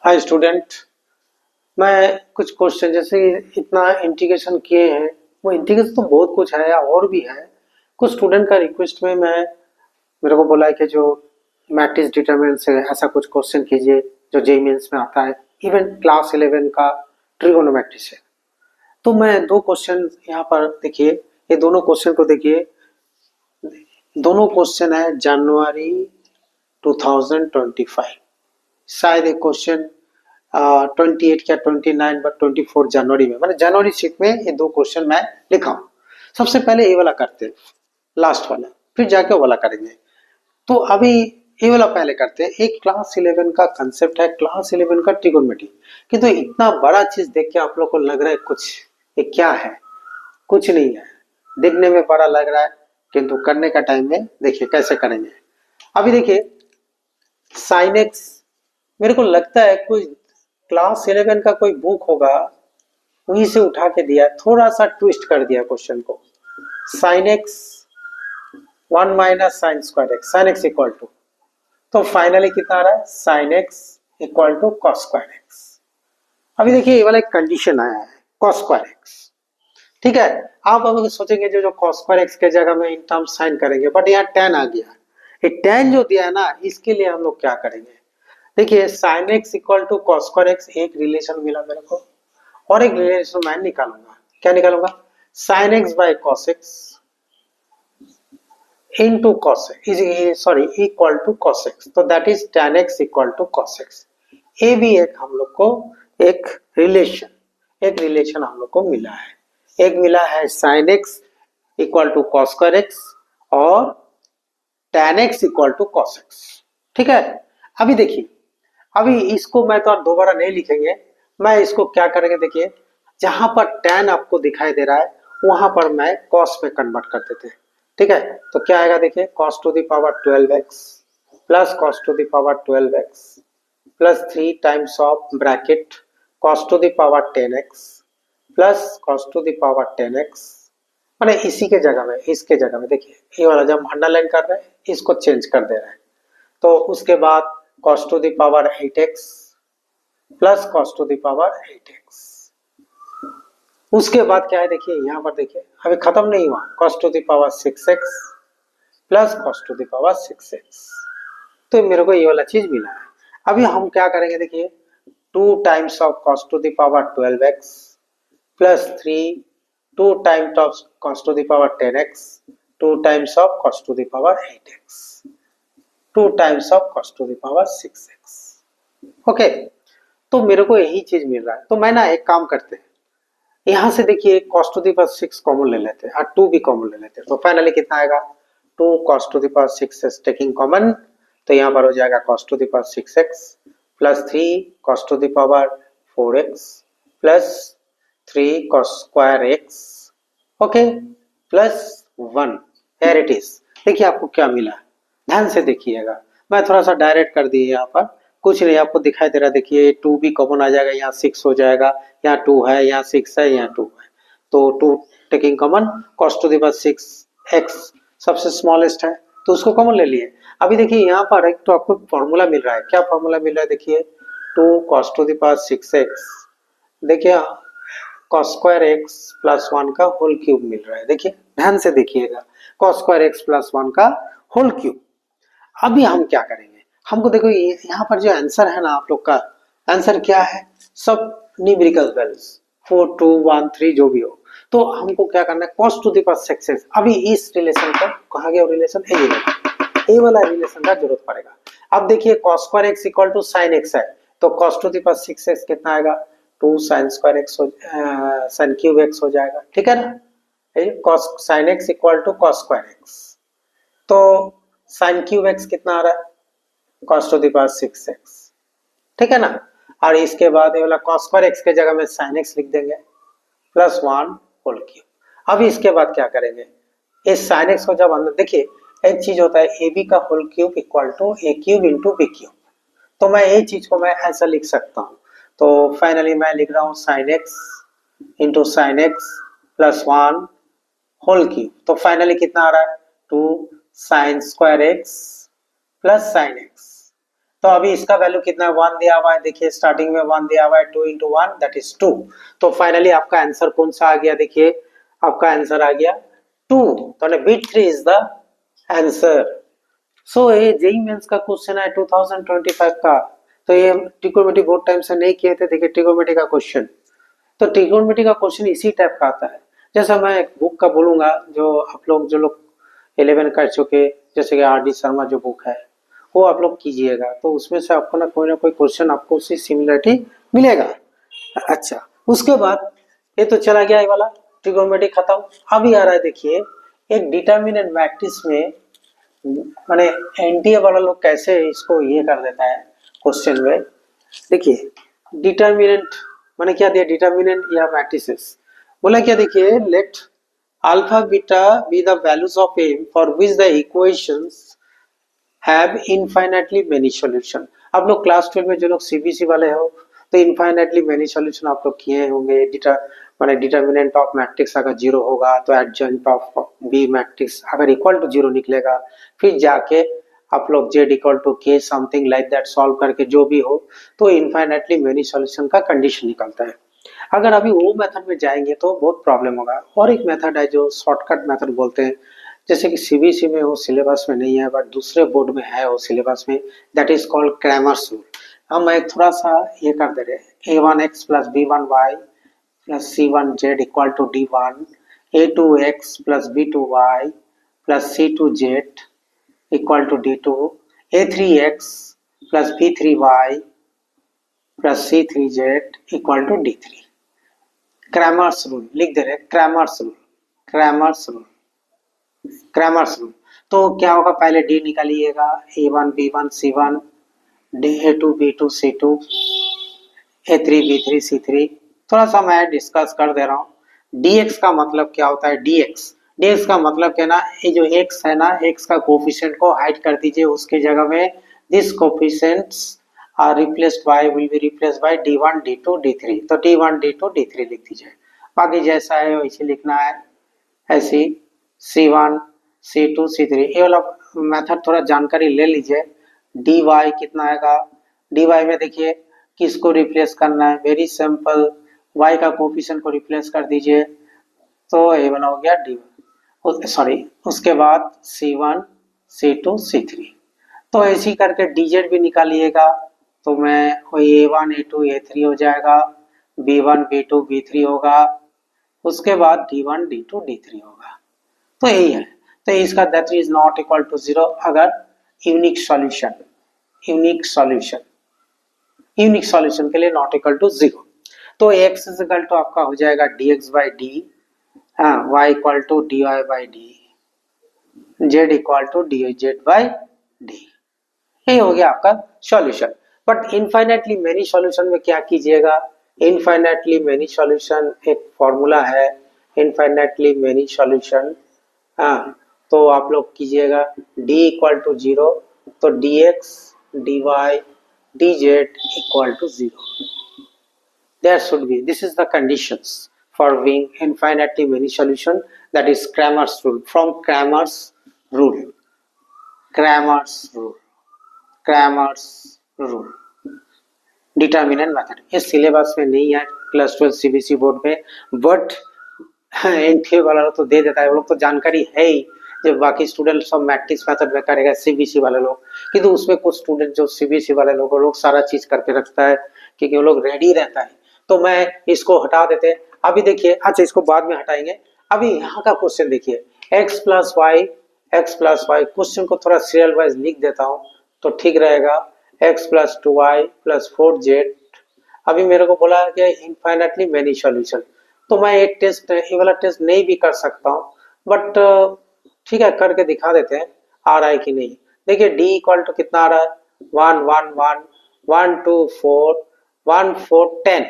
Hi student. मैं कुछ question जैसे इतना इंटीग्रेशन किए हैं, वो इंटीग्रेशन तो बहुत कुछ है और भी है। कुछ स्टूडेंट का रिक्वेस्ट में मैं मेरे को बोला है कि जो मैट्रिक्स डिटरमिनेंट से ऐसा कुछ क्वेश्चन कीजिए जो जेईई मेंस में आता है। इवन क्लास 11 का ट्रिगोनोमेट्री से तो मैं दो क्वेश्चन यहाँ पर देखिए, ये दोनों क्वेश्चन को देखिए। दोनों क्वेश्चन है जनवरी 2025। शायद एक क्वेश्चन 28 या 29 बट 24 जनवरी में, मतलब जनवरी शीट में ये दो क्वेश्चन मैं लिखा हूँ। सबसे पहले ये वाला करते हैं, लास्ट वाला, फिर जाके वो वाला करेंगे। तो अभी ये वाला पहले करते हैं। एक क्लास 11 का कंसेप्ट है, क्लास 11 का ट्रिगोनोमेट्री। किंतु इतना बड़ा चीज देख के आप लोग को लग रहा है कुछ, ये क्या है? कुछ नहीं है, देखने में बड़ा लग रहा है किंतु करने का टाइम में देखिए कैसे करेंगे। अभी देखिए साइन एक्स, मेरे को लगता है कोई क्लास 11 का कोई बुक होगा, वहीं से उठा के दिया, थोड़ा सा ट्विस्ट कर दिया क्वेश्चन को। Sine x 1 minus sine square x, sine x equal to, तो फाइनली कितना आ रहा है? Sine x equal to cos square x. अभी देखिए ये वाला एक कंडीशन आया है, कॉस स्क्वायर एक्स। ठीक है, आप अब सोचेंगे जो कॉस स्क्वायर एक्स के जगह में इन टर्म साइन करेंगे, बट यहाँ टेन आ गया। ये टेन जो दिया है ना, इसके लिए हम लोग क्या करेंगे? देखिए sine x equal to cos square x, एक रिलेशन मिला मेरे को, और एक रिलेशन मैं निकालूंगा। क्या निकालूंगा? Sine x by cos x into cos sorry equal to cos x, तो that is tan x equal to cos x. ये भी एक हम लोग को एक रिलेशन हम लोग को मिला है। एक मिला है sine x equal to cos square x और tan x equal to cos x. ठीक है, अभी देखिए, अभी इसको मैं तो दोबारा नहीं लिखेंगे, मैं इसको क्या करेंगे देखिए, जहां पर tan आपको दिखाई दे रहा है वहां पर मैं cos में कन्वर्ट कर देते हैं। ठीक है, तो क्या आएगा देखिए, cos to the power 12x plus cos to the power 12x plus 3 times of bracket cos to the power 10x plus cos to the power 10x। मैंने इसी के जगह में, इसके जगह में देखिए, ये वाला जब अंडरलाइन कर रहे हैं इसको चेंज कर दे रहे हैं। तो उसके बाद cos to the power 8x plus cos to the power 8x। उसके बाद क्या है देखिए, यहाँ पर देखिए अभी खत्म नहीं हुआ, cos to the power 6x plus cos to the power 6x। तो मेरे को ये वाला चीज मिला है। अभी हम क्या करेंगे देखिए, 2 times of cos to the power 12x plus 3 2 times of cos to the power 10x 2 times of cos to the power 8x 2 times of cos to the power 6x। Okay, तो मेरे को यही चीज मिल रहा है। तो मैं ना एक काम करते हैं, यहां से देखिए cos to the power 6 common ले लेते हैं और 2 भी कॉमन ले लेते हैं। तो फाइनली कितना आएगा? 2 cos to the power 6 taking common, तो यहाँ पर हो जाएगा cos to the power 6x plus 3 cos to the power 4x plus 3 cos square x, okay, plus 1। Here it is. देखिए आपको क्या मिला, ध्यान से देखिएगा। मैं थोड़ा सा डायरेक्ट कर दिए, यहाँ पर कुछ नहीं आपको दिखाई दे रहा। देखिए 2 भी कॉमन आ जाएगा, यहाँ 6 हो जाएगा, यहाँ 2 है, यहाँ 6 है, यहाँ 2 है, तो 2 taking common, cos to the power 6x सबसे स्मॉलेस्ट है तो उसको कॉमन ले लिए। अभी देखिए यहाँ पर एक तो आपको फॉर्मूला मिल रहा है। क्या फॉर्मूला मिल रहा है देखिए, 2 cos to the power 6x, देखिए cos स्क्वायर x प्लस 1 का होल क्यूब मिल रहा है। देखिए ध्यान से देखिएगा, cos स्क्वायर x प्लस 1 का होल क्यूब। अभी हम क्या करेंगे, हमको देखो ये यहाँ पर जो आंसर है ना, आप लोग का आंसर क्या है, सब न्यूमेरिकल वैल्यूज 4 2 1 3 जो भी हो। तो हमको क्या करना है, cos to the power 6x। अभी इस रिलेशन का कहा गया रिलेशन ए वाला रिलेशन का जरूरत पड़ेगा। अब देखिए cos square x equal to sin x है, तो cos to the power 6x कितना आएगा? 2 sin square x sin cube x हो जाएगा। ठीक है ना, cos sin x equal to cos square x, तो sin क्यूब x कितना आ रहा है? cos to the power 6x। ठीक है ना, और इसके बाद ये वाला cos स्क्वायर x के जगह में sin x लिख देंगे प्लस 1 होल क्यूब। अब इसके बाद क्या करेंगे, इस sin x को जब अंदर देखिए, एक चीज होता है ए बी का whole cube equal to A cube into B cube, तो मैं ये चीज को मैं ऐसा लिख सकता हूँ। तो फाइनली मैं लिख रहा हूँ sin x into sine x plus 1 whole cube, तो फाइनली कितना आ रहा है? 2 sin square x plus sin x तो अभी इसका वैल्यू कितना है, 1 दिया हुआ है, देखिए स्टार्टिंग में 1 दिया हुआ है, 2 इंटू 1 दैट इज 2। तो फाइनली आपका आंसर कौन सा आ गया, देखिए आपका आंसर आ गया 2। तो बिट 3 इज द आंसर। सो ये जेई मेंस का क्वेश्चन है 2025 का। तो ये ट्रिगोनोमेट्री बहुत टाइम से नहीं किए थे, देखिए ट्रिगोनोमेट्री का क्वेश्चन। तो ट्रिगोनोमेट्री का क्वेश्चन इसी टाइप का आता है। जैसा मैं एक बुक का बोलूंगा, जो आप लोग जो लोग 11 कर चुके, जैसे कि आर डी शर्मा जो बुक है वो आप लोग कीजिएगा, तो उसमें से आपको ना कोई क्वेश्चन आपको उससे सिमिलरिटी मिलेगा। अच्छा, उसके बाद ये तो चला गया ये वाला ट्रिगोनोमेट्री खत्म। अभी आ रहा है देखिए एक डिटरमिनेंट मैट्रिक्स में, माने एनटीए वाला लोग कैसे इसको ये कर देता है क्वेश्चन में। देखिए डिटरमिनेंट माने क्या दिया, डिटरमिनेंट या मैट्रिसेस बोला क्या, देखिए let alpha beta be the values of m for which the equations have infinitely many solution. आप लोग क्लास 12 में जो लोग सीबीएसई वाले हो तो इनफाइनाइटली मेनी सॉल्यूशन आप लोग किए होंगे। माने डिटरमिनेंट ऑफ मैट्रिक्स अगर जीरो होगा तो एडजॉइंट ऑफ बी मैट्रिक्स अगर इक्वल टू जीरो निकलेगा, फिर जाके आप लोग जेड इक्वल टू के समथिंग लाइक दैट सॉल्व करके जो भी हो तो इनफाइनाइटली मेनी सॉल्यूशन का कंडीशन निकलता है। अगर अभी वो मेथड में जाएंगे तो बहुत प्रॉब्लम होगा। और एक मेथड है जो शॉर्टकट मेथड बोलते हैं, जैसे कि सीबीएसई में वो सिलेबस में नहीं है बट दूसरे बोर्ड में है वो सिलेबस में, that is called Cramer's rule. हम एक थोड़ा सा ये कर दे रहे हैं, a1x plus b1y plus c1z equal to d1, a2x plus b2y plus c2z equal to d2, a3x plus b3y plus c3z equal to d3। Cramer's rule लिख दे रहे हैं, Cramer's rule, Cramer's rule, Cramer's rule. तो क्या होगा, पहले D निकालिएगा, a1 b1 c1, a2 b2 c2, a3 b3 c3। थोड़ा सा मैं डिस्कस कर दे रहा हूँ। dx का मतलब क्या होता है, dx dx का मतलब क्या ना, ये जो x है ना, x का कोफिशिएंट को हाइड कर दीजिए, उसके जगह में this coefficients are replaced by will be replaced by d1 d2 d3। तो d1 d2 d3 लिख दीजिए, बाकी जैसा है वैसे लिखना है, ऐसे C1 C2 C3। ये वाला मेथड थोड़ा जानकारी ले लीजिए। dy कितना आएगा, dy में देखिए किसको रिप्लेस करना है, वेरी सिंपल, y का कोफिशिएंट को रिप्लेस कर दीजिए, तो ये वाला हो गया dy, सॉरी उसके बाद C1 C2 C3। तो ऐसी करके dz भी निकालिएगा, तो मैं a1 a2 a3 हो जाएगा, b1 b2 b3 होगा, उसके बाद d1 d2 d3 होगा। तो यही है। तो इसका that is not equal to zero अगर unique solution, unique solution, unique solution के लिए नॉट इक्वल टू जीरो। तो x इज इक्वल टू आपका हो जाएगा dx बाई डी, हाँ y equal to dy by D, z equal to dz by D. ये हो गया आपका solution. But infinitely many solution में क्या कीजिएगा, इनफाइनाइटली मेनी सॉल्यूशन एक फॉर्मूला है, इनफाइनाइटली मेनी सॉल्यूशन, हाँ तो आप लोग कीजिएगा d इक्वल टू जीरो, तो dx dy dz equal to zero. There should be, this is the conditions for being infinitely many solution, that is Cramer's rule, from Cramer's rule, Cramer's rule, Cramer's rule, determinant method. ये syllabus में नहीं है class 12 CBSE board में, but NTA वाला तो दे देता है, वो लोग तो जानकारी है ही, जब बाकी स्टूडेंट सब मैट्रिक्स मेथड में करेगा सीबीएसई वाले लोग, किंतु उसमें कुछ स्टूडेंट जो सीबीएसई वाले लोग, वो लोग सारा चीज करके रखता है क्योंकि वो लोग रेडी रहता है। तो मैं इसको हटा देते हैं अभी, देखिए अच्छा इसको बाद में हटाएंगे। अभी यहाँ का क्वेश्चन देखिए, x plus y, x plus y, question को थोड़ा सीरियल वाइज लिख देता हूँ तो ठीक रहेगा, x plus 2y plus 4z। अभी मेरे को बोला है कि इनफाइनाइटली मेनी सॉल्यूशन, तो मैं एक टेस्ट, ये वाला टेस्ट नहीं भी कर सकता हूँ, बट ठीक है करके दिखा देते हैं आ रहा है कि नहीं। देखिए d इक्वल टू कितना आ रहा है, 1 1 1 1 2 4 1 4 10,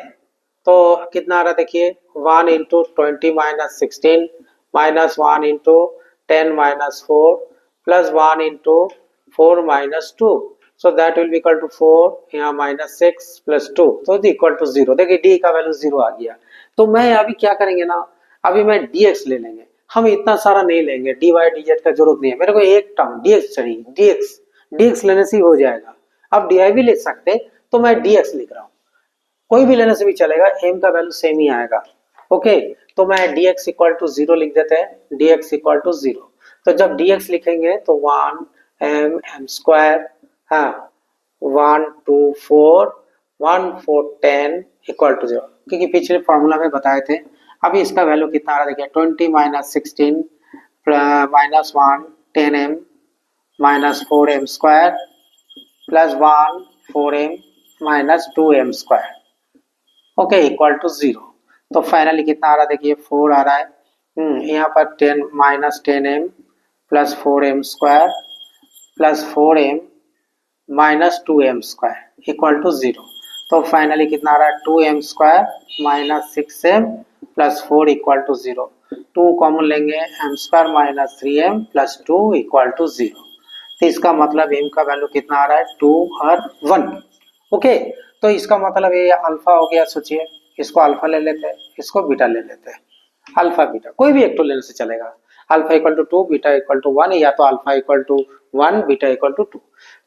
तो कितना आ रहा है देखिए, 1 into 20 minus 16 minus 1 into 10 minus 4 plus 1 into 4 minus 2, so that will be equal to 4 यहाँ माइनस 6 प्लस 2, तो इक्वल टू 0। देखिए d का वैल्यू 0 आ गया। तो मैं अभी क्या करेंगे ना, अभी मैं dx ले लेंगे, हम इतना सारा नहीं लेंगे, dy dz का जरूरत नहीं है, मेरे को एक टर्म dx चाहिए, dx लेने से ही हो जाएगा। अब डी भी ले सकते, तो मैं dx लिख रहा हूँ, कोई भी लेने से भी चलेगा, m का वैल्यू सेम ही आएगा। ओके, तो मैं dx इक्वल टू 0 लिख देते हैं, dx इक्वल टू 0। तो जब dx लिखेंगे तो 1 m स्क्वायर, हाँ 1 2 4 1 4 10 इक्वल टू 0, क्योंकि पिछले फॉर्मूला में बताए थे। अभी इसका वैल्यू कितना आ रहा है देखिए, 20 minus 16 minus 1 10m minus 4m square plus 1 4m minus 2m square, okay equal to 0। तो फाइनली कितना आ रहा है देखिए, 4 आ रहा है। यहाँ पर 10 minus 10m plus 4m square plus 4m minus 2m square equal to 0। तो फाइनली कितना आ रहा है, 2m square minus 6m plus 4 equal to 0। 2 common लेंगे, m square minus 3m plus 2 equal to 0। तो इसका मतलब m का वैल्यू कितना आ रहा है, 2 और 1। ओके, तो इसका मतलब ये अल्फा हो गया। सोचिए, इसको अल्फा ले लेते हैं, इसको बीटा ले लेते हैं, अल्फा बीटा कोई भी एक तो लेने से चलेगा। Alpha equal to 2, beta equal to 1, या तो alpha equal to 1, beta equal to 2।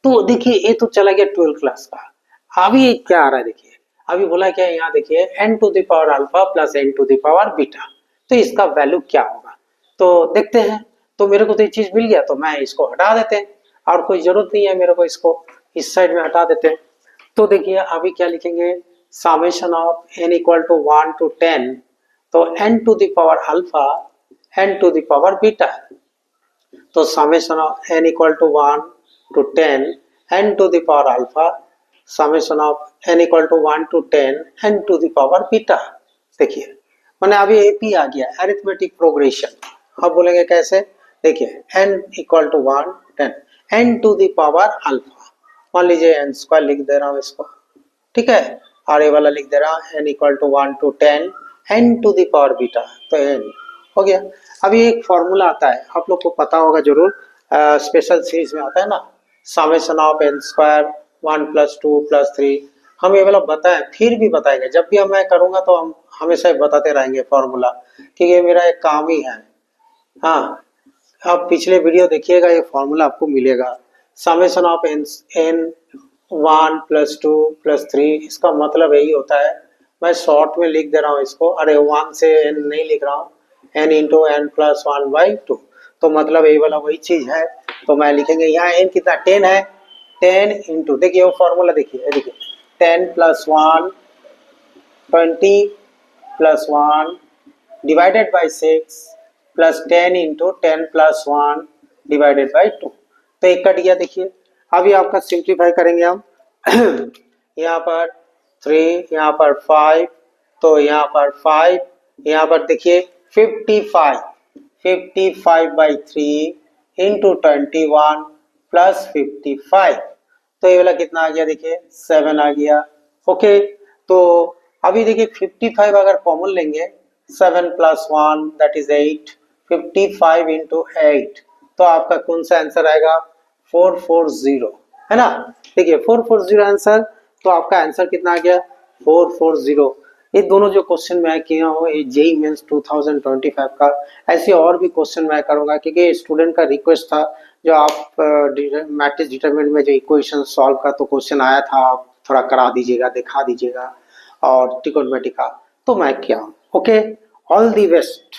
तो देखिए ये तो चला गया 12 क्लास का। अभी क्या आ रहा है देखिए, अभी बोला क्या है, यहाँ देखिए n to the power alpha plus n to the power beta, तो इसका वैल्यू क्या होगा, तो देखते हैं। तो मेरे को तो ये चीज मिल गया, तो मैं इसको हटा देते हैं, और कोई जरूरत नहीं है मेरे को, इसको इस साइड में हटा देते हैं। तो देखिए अभी क्या लिखेंगे, summation of n equal to 1 to 10, तो n to the power alpha n to the power beta, तो summation of n equal to 1 to 10 n to the power alpha summation of n equal to 1 to 10 n to the power beta. देखिए मैंने अभी AP आ गया, arithmetic progression. अब बोलेंगे कैसे, देखिए n equal to 1 10 n to the power alpha, मान लीजिए n स्क्वायर लिख दे रहा हूँ इसको, ठीक है, और ये वाला लिख दे रहा हूँ n equal to 1 to 10 n to the power beta, तो n हो गया। अभी एक फॉर्मूला आता है, आप लोग को पता होगा जरूर, स्पेशल सीरीज में आता है ना, summation of n square 1 plus 2 plus 3। हम ये वाला बताए, फिर भी बताएंगे, जब भी मैं करूंगा तो हम हमेशा बताते रहेंगे फॉर्मूला, क्योंकि ये मेरा एक काम ही है। हाँ, आप पिछले वीडियो देखिएगा, ये फॉर्मूला आपको मिलेगा, summation of n 1 plus 2 plus 3, इसका मतलब यही होता है। मैं शॉर्ट में लिख दे रहा हूँ इसको, अरे 1 से n नहीं लिख रहा हूँ, n into n plus 1 by 2, तो मतलब यही वाला वही चीज है। तो मैं लिखेंगे यहाँ n कितना 10 है, 10 इंटू, देखिए वो फॉर्मूला देखिए, देखिए 10 plus 1 20 plus 1 divided by 6 plus 10 into 10 plus 1 divided by 2, तो एक कट गया। देखिए अभी आपका सिंप्लीफाई करेंगे हम यहाँ पर 3, यहाँ पर 5, तो यहाँ पर 5, यहाँ पर देखिए 55 बाई 3 इंटू 21 प्लस 55, तो ये वाला कितना आ गया, देखिए 7 आ गया। ओके, तो अभी देखिए 55 अगर कॉमन लेंगे, 7 प्लस 1 दैट इज 8, 55 इंटू 8, तो आपका कौन सा आंसर आएगा, 440, है ना। देखिए 440 आंसर, तो आपका आंसर कितना आ गया, 440। ये दोनों जो क्वेश्चन मैं किया हूँ, ये जेई मेंस 2025 का, ऐसे और भी क्वेश्चन मैं करूंगा, क्योंकि स्टूडेंट का रिक्वेस्ट था, जो आप मैट्रिक्स डिटरमिनेंट में जो इक्वेशन सॉल्व का तो क्वेश्चन आया था, आप थोड़ा करा दीजिएगा, दिखा दीजिएगा, और ट्रिगोनोमेट्री का, तो मैं किया हूँ। Okay, all the best.